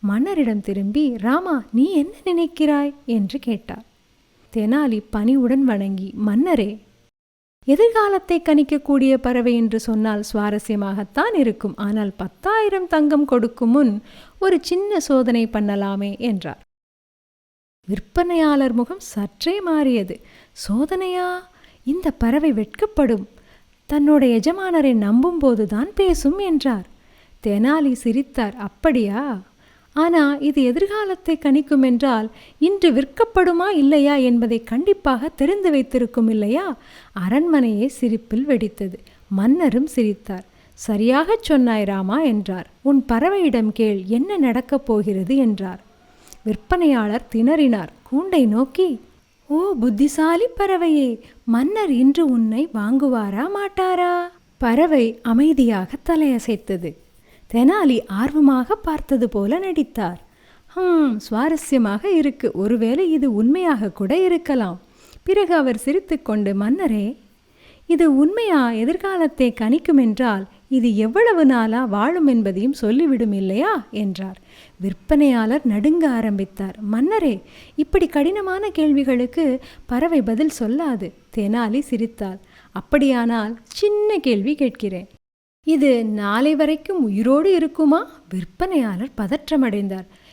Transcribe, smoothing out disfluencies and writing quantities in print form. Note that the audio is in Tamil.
மன்னரிடம் திரும்பி, ராமா, நீ என்ன நினைக்கிறாய் என்று கேட்டார். தெனாலி பணிவுடன் வணங்கி, மன்னரே, எதிர்காலத்தை கணிக்கக்கூடிய பறவை என்று சொன்னால் சுவாரஸ்யமாகத்தான் இருக்கும். ஆனால் 10,000 தங்கம் கொடுக்கும் முன் ஒரு சின்ன சோதனை பண்ணலாமே என்றார். விற்பனையாளர் முகம் சற்றே மாறியது. சோதனையா? இந்த பறவை வெட்கப்படும். தன்னோட எஜமானரை நம்பும் போதுதான் பேசும் என்றார். தெனாலி சிரித்தார். அப்படியா? ஆனா இது எதிர்காலத்தை கணிக்கும் என்றால் இன்று விற்கப்படுமா இல்லையா என்பதை கண்டிப்பாக தெரிந்து வைத்திருக்கும் இல்லையா? அரண்மனையே சிரிப்பில் வெடித்தது. மன்னரும் சிரித்தார். சரியாகச் சொன்னாய் ராமா என்றார். உன் பறவையிடம் கேள், என்ன நடக்கப் போகிறது என்றார். விற்பனையாளர் திணறினார். கூண்டை நோக்கி, ஓ புத்திசாலி பறவையே, மன்னர் இன்று உன்னை வாங்குவாரா மாட்டாரா? பறவை அமைதியாக தலையசைத்தது. தெனாலி ஆர்வமாக பார்த்தது போல நடித்தார். சுவாரஸ்யமாக இருக்கு. ஒருவேளை இது உண்மையாக கூட இருக்கலாம். பிறகு அவர் சிரித்துக்கொண்டு, மன்னரே, இது உண்மையா எதிர்காலத்தை கணிக்கும் என்றால் இது எவ்வளவு நாளா வாழும் என்பதையும் சொல்லிவிடும் இல்லையா என்றார். விற்பனையாளர் நடுங்க ஆரம்பித்தார். மன்னரே, இப்படி கடினமான கேள்விகளுக்கு பறவை பதில் சொல்லாது. தெனாலி சிரித்தாள். அப்படியானால் சின்ன கேள்வி கேட்கிறேன். இது நாளை வரைக்கும் உயிரோடு இருக்குமா? விற்பனையாளர் பதற்றமடைந்தார்.